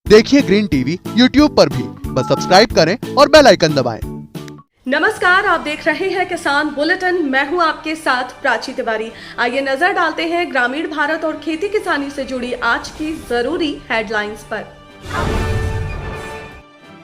देखिए green TV YouTube पर भी, बस सब्सक्राइब करें और बेल आइकन दबाएं। नमस्कार, आप देख रहे हैं किसान बुलेटिन। मैं हूं आपके साथ प्राची तिवारी। आइए नजर डालते हैं ग्रामीण भारत और खेती किसानी से जुड़ी आज की जरूरी हेडलाइंस पर।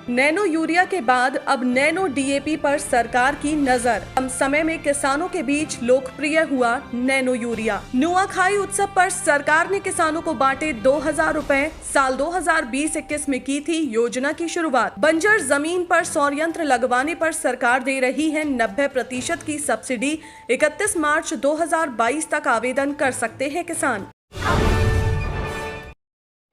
नैनो यूरिया के बाद अब नैनो डीएपी पर सरकार की नजर। कम समय में किसानों के बीच लोकप्रिय हुआ नैनो यूरिया। नुआखाई उत्सव पर सरकार ने किसानों को बांटे 2000 रुपए। साल 2020-21 में की थी योजना की शुरुआत। बंजर जमीन पर सौर यंत्र लगवाने पर सरकार दे रही है 90% की सब्सिडी। 31 मार्च 2022 तक आवेदन कर सकते हैं किसान।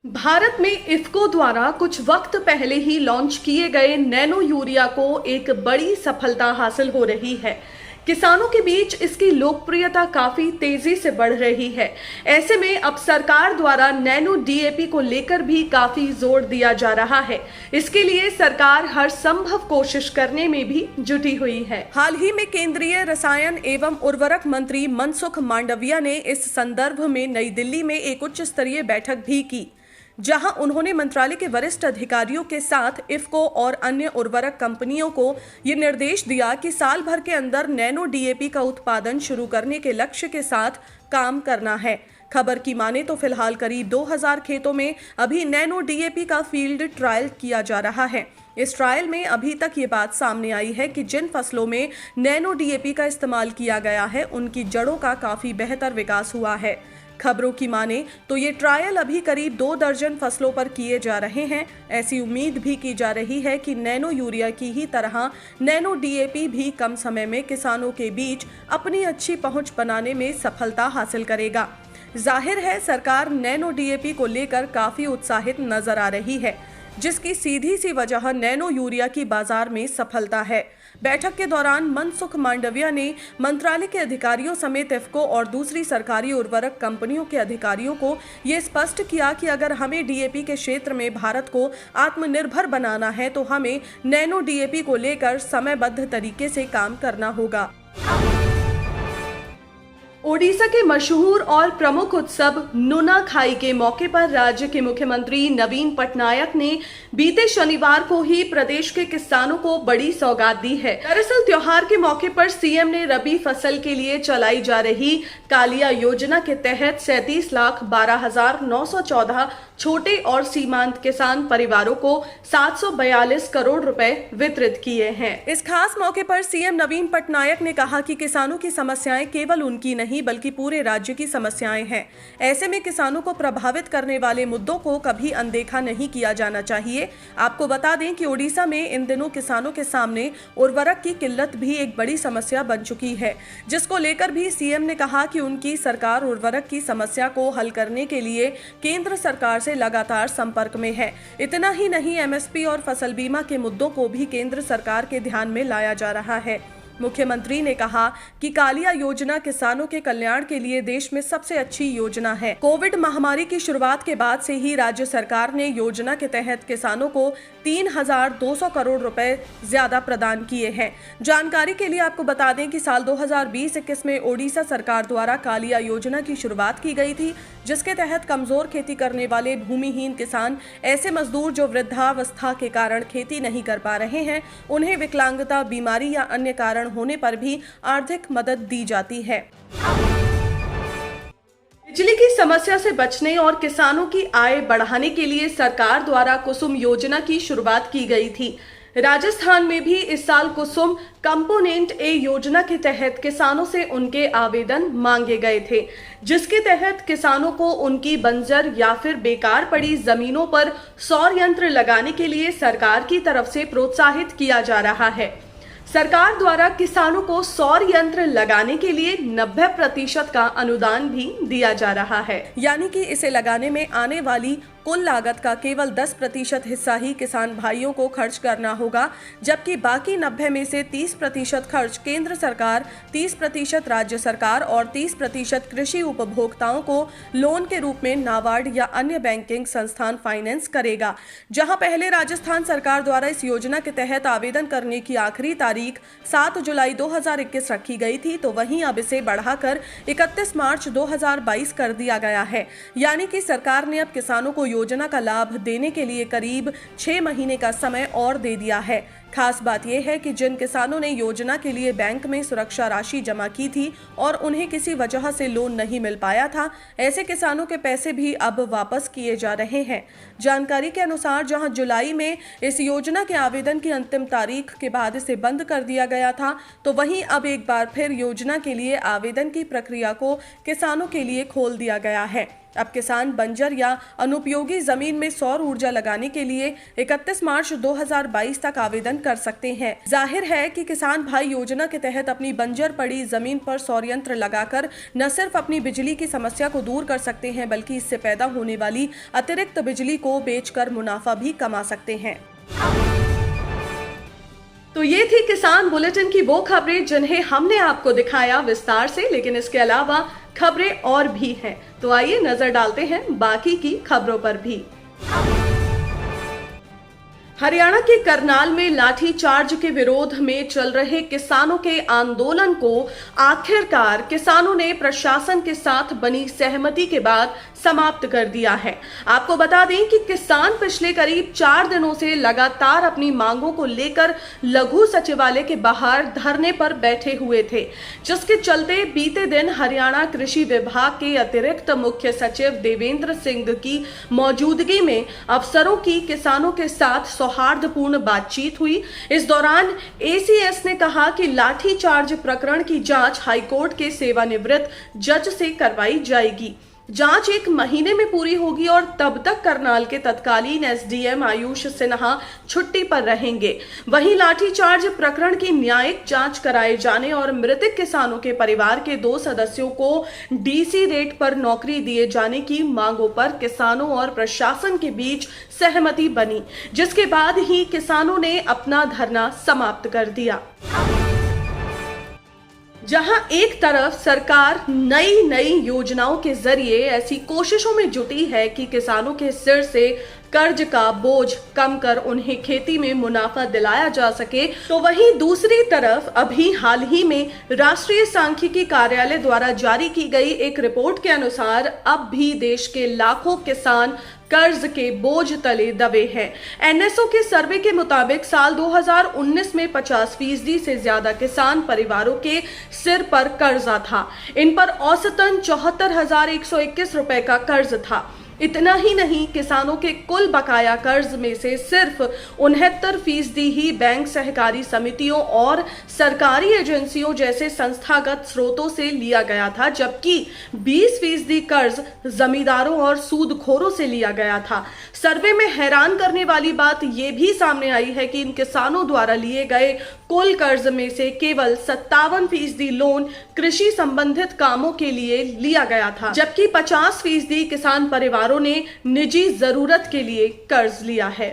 भारत में इफ्को द्वारा कुछ वक्त पहले ही लॉन्च किए गए नैनो यूरिया को एक बड़ी सफलता हासिल हो रही है। किसानों के बीच इसकी लोकप्रियता काफी तेजी से बढ़ रही है। ऐसे में अब सरकार द्वारा नैनो डीएपी को लेकर भी काफी जोर दिया जा रहा है। इसके लिए सरकार हर संभव कोशिश करने में भी जुटी हुई है। हाल ही में केंद्रीय रसायन एवं उर्वरक मंत्री मनसुख मांडविया ने इस संदर्भ में नई दिल्ली में एक उच्च स्तरीय बैठक भी की, जहां उन्होंने मंत्रालय के वरिष्ठ अधिकारियों के साथ इफ्को और अन्य उर्वरक कंपनियों को ये निर्देश दिया कि साल भर के अंदर नैनो डीएपी का उत्पादन शुरू करने के लक्ष्य के साथ काम करना है। खबर की माने तो फिलहाल करीब 2000 खेतों में अभी नैनो डीएपी का फील्ड ट्रायल किया जा रहा है। इस ट्रायल में अभी तक ये बात सामने आई है कि जिन फसलों में नैनो डीएपी का इस्तेमाल किया गया है उनकी जड़ों का काफी बेहतर विकास हुआ है। खबरों की माने तो ये ट्रायल अभी करीब 2 दर्जन फसलों पर किए जा रहे हैं। ऐसी उम्मीद भी की जा रही है कि नैनो यूरिया की ही तरह नैनो डीएपी भी कम समय में किसानों के बीच अपनी अच्छी पहुंच बनाने में सफलता हासिल करेगा। जाहिर है सरकार नैनो डीएपी को लेकर काफी उत्साहित नजर आ रही है, जिसकी सीधी सी वजह नैनो यूरिया की बाजार में सफलता है। बैठक के दौरान मनसुख मांडविया ने मंत्रालय के अधिकारियों समेत इफ्को और दूसरी सरकारी उर्वरक कंपनियों के अधिकारियों को ये स्पष्ट किया कि अगर हमें डीएपी के क्षेत्र में भारत को आत्मनिर्भर बनाना है तो हमें नैनो डीएपी को लेकर समयबद्ध तरीके से काम करना होगा। ओडिशा के मशहूर और प्रमुख उत्सव नुआखाई के मौके पर राज्य के मुख्यमंत्री नवीन पटनायक ने बीते शनिवार को ही प्रदेश के किसानों को बड़ी सौगात दी है। दरअसल त्योहार के मौके पर सीएम ने रबी फसल के लिए चलाई जा रही कालिया योजना के तहत 37,12,914 छोटे और सीमांत किसान परिवारों को 742 करोड़ रुपए वितरित किए हैं। इस खास मौके पर सीएम नवीन पटनायक ने कहा कि किसानों की समस्याएं केवल उनकी नहीं बल्कि पूरे राज्य की समस्याएं हैं। ऐसे में किसानों को प्रभावित करने वाले मुद्दों को कभी अनदेखा नहीं किया जाना चाहिए। आपको बता दें कि ओडिशा में इन दिनों किसानों के सामने उर्वरक की किल्लत भी एक बड़ी समस्या बन चुकी है, जिसको लेकर भी सीएम ने कहा कि उनकी सरकार उर्वरक की समस्या को हल करने के लिए केंद्र सरकार से लगातार संपर्क में है। इतना ही नहीं, एमएसपी और फसल बीमा के मुद्दों को भी केंद्र सरकार के ध्यान में लाया जा रहा है। मुख्यमंत्री ने कहा कि कालिया योजना किसानों के कल्याण के लिए देश में सबसे अच्छी योजना है। कोविड महामारी की शुरुआत के बाद से ही राज्य सरकार ने योजना के तहत किसानों को 3,200 करोड़ रुपए ज्यादा प्रदान किए हैं। जानकारी के लिए आपको बता दें कि साल 2020-21 में ओडिशा सरकार द्वारा कालिया योजना की शुरुआत की गई थी, जिसके तहत कमजोर खेती करने वाले भूमिहीन किसान, ऐसे मजदूर जो वृद्धावस्था के कारण खेती नहीं कर पा रहे हैं, उन्हें विकलांगता, बीमारी या अन्य कारण होने पर भी आर्थिक मदद दी जाती है। बिजली की समस्या से बचने और किसानों की आय बढ़ाने के लिए सरकार द्वारा कुसुम योजना की शुरुआत की गई थी। राजस्थान में भी इस साल कुसुम कंपोनेंट ए योजना के तहत किसानों से उनके आवेदन मांगे गए थे, जिसके तहत किसानों को उनकी बंजर या फिर बेकार पड़ी जमीनों पर सौर यंत्र लगाने के लिए सरकार की तरफ से प्रोत्साहित किया जा रहा है। सरकार द्वारा किसानों को सौर यंत्र लगाने के लिए 90% का अनुदान भी दिया जा रहा है, यानी कि इसे लगाने में आने वाली कुल लागत का केवल 10% हिस्सा ही किसान भाइयों को खर्च करना होगा, जबकि बाकी 90 में से 30% खर्च केंद्र सरकार, 30% राज्य सरकार और 30% कृषि उपभोक्ताओं को लोन के रूप में नाबार्ड या अन्य बैंकिंग संस्थान फाइनेंस करेगा। जहां पहले राजस्थान सरकार द्वारा इस योजना के तहत आवेदन करने की आखिरी तारीख 7 जुलाई 2021 रखी गई थी, तो वहीं अब इसे बढ़ाकर 31 मार्च 2022 कर दिया गया है। यानी कि सरकार ने अब किसानों को योजना का लाभ देने के लिए करीब 6 महीने का समय और दे दिया है। खास बात यह है कि जिन किसानों ने योजना के लिए बैंक में सुरक्षा राशि जमा की थी और उन्हें किसी वजह से लोन नहीं मिल पाया था, ऐसे किसानों के पैसे भी अब वापस किए जा रहे हैं। जानकारी के अनुसार जहां जुलाई में इस योजना के आवेदन की अंतिम तारीख के बाद इसे बंद कर दिया गया था, तो वहीं अब एक बार फिर योजना के लिए आवेदन की प्रक्रिया को किसानों के लिए खोल दिया गया है। अब किसान बंजर या अनुपयोगी जमीन में सौर ऊर्जा लगाने के लिए 31 मार्च 2022 तक आवेदन कर सकते हैं। जाहिर है कि किसान भाई योजना के तहत अपनी बंजर पड़ी जमीन पर सौर यंत्र लगाकर न सिर्फ अपनी बिजली की समस्या को दूर कर सकते हैं, बल्कि इससे पैदा होने वाली अतिरिक्त बिजली को बेचकर मुनाफा भी कमा सकते हैं। तो ये थी किसान बुलेटिन की वो खबरें जिन्हें हमने आपको दिखाया विस्तार से, लेकिन इसके अलावा खबरें और भी हैं। तो आइए नजर डालते हैं बाकी की खबरों पर भी। हरियाणा के करनाल में लाठीचार्ज के विरोध में चल रहे किसानों के आंदोलन को आखिरकार किसानों ने प्रशासन के साथ बनी सहमति के बाद समाप्त कर दिया है। आपको बता दें कि किसान पिछले करीब 4 दिनों से लगातार अपनी मांगों को लेकर लघु सचिवालय के बाहर धरने पर बैठे हुए थे, जिसके चलते बीते दिन हरियाणा कृषि विभाग के अतिरिक्त मुख्य सचिव देवेंद्र सिंह की मौजूदगी में अफसरों की किसानों के साथ सौहार्दपूर्ण बातचीत हुई। इस दौरान एसीएस ने कहा कि लाठीचार्ज प्रकरण की जांच हाईकोर्ट के सेवानिवृत्त जज से करवाई जाएगी। जांच 1 महीने में पूरी होगी और तब तक करनाल के तत्कालीन एसडीएम आयुष सिन्हा छुट्टी पर रहेंगे। वहीं लाठीचार्ज प्रकरण की न्यायिक जांच कराए जाने और मृतक किसानों के परिवार के 2 सदस्यों को डीसी रेट पर नौकरी दिए जाने की मांगों पर किसानों और प्रशासन के बीच सहमति बनी, जिसके बाद ही किसानों ने अपना धरना समाप्त कर दिया। जहां एक तरफ सरकार नई योजनाओं के जरिए ऐसी कोशिशों में जुटी है कि किसानों के सिर से कर्ज का बोझ कम कर उन्हें खेती में मुनाफा दिलाया जा सके, तो वहीं दूसरी तरफ अभी हाल ही में राष्ट्रीय सांख्यिकी कार्यालय द्वारा जारी की गई एक रिपोर्ट के अनुसार अब भी देश के लाखों किसान कर्ज के बोझ तले दबे हैं। एनएसओ के सर्वे के मुताबिक साल 2019 में 50% से ज्यादा किसान परिवारों के सिर पर कर्जा था। इन पर औसतन 74,121 रुपए का कर्ज था। इतना ही नहीं, किसानों के कुल बकाया कर्ज में से सिर्फ 69% ही बैंक सहकारी समितियों और सरकारी एजेंसियों जैसे संस्थागत स्रोतों से लिया गया था, जबकि 20% कर्ज जमींदारों और सूदखोरों से लिया गया था। सर्वे में हैरान करने वाली बात यह भी सामने आई है कि इन किसानों द्वारा लिए गए कुल कर्ज में से केवल 57% लोन कृषि संबंधित कामों के लिए लिया गया था, जबकि 50% किसान परिवारों ने निजी जरूरत के लिए कर्ज लिया है।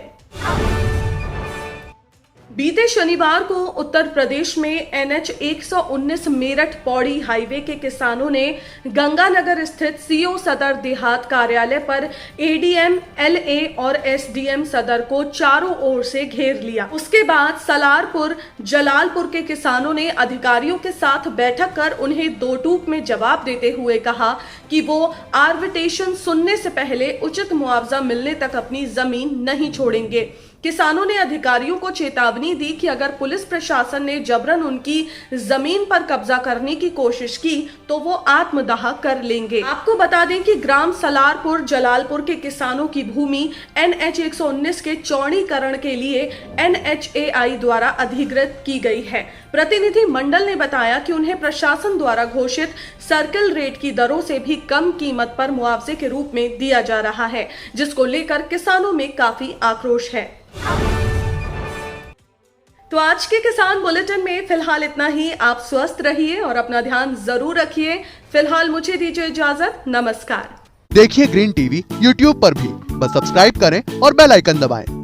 बीते शनिवार को उत्तर प्रदेश में NH 119 मेरठ पौड़ी हाईवे के किसानों ने गंगानगर स्थित सीओ सदर देहात कार्यालय पर एडीएम, LA और SDM सदर को चारों ओर से घेर लिया। उसके बाद सलारपुर, जलालपुर के किसानों ने अधिकारियों के साथ बैठक कर उन्हें 2 टूक में जवाब देते हुए कहा कि वो आर्बिट्रेशन सुनने से पहले उचित मुआवजा मिलने तक अपनी जमीन नहीं छोड़ेंगे। किसानों ने अधिकारियों को चेतावनी दी कि अगर पुलिस प्रशासन ने जबरन उनकी जमीन पर कब्जा करने की कोशिश की तो वो आत्मदाह कर लेंगे। आपको बता दें कि ग्राम सलारपुर, जलालपुर के किसानों की भूमि NH 119 के चौड़ीकरण के लिए NHAI द्वारा अधिग्रहित की गई है। प्रतिनिधि मंडल ने बताया कि उन्हें प्रशासन द्वारा घोषित सर्किल रेट की दरों से भी कम कीमत पर मुआवजे के रूप में दिया जा रहा है, जिसको लेकर किसानों में काफी आक्रोश है। तो आज के किसान बुलेटिन में फिलहाल इतना ही। आप स्वस्थ रहिए और अपना ध्यान जरूर रखिए। फिलहाल मुझे दीजिए इजाजत। नमस्कार। देखिए ग्रीन टीवी YouTube पर भी, बस सब्सक्राइब करें और बेल आइकन दबाएं।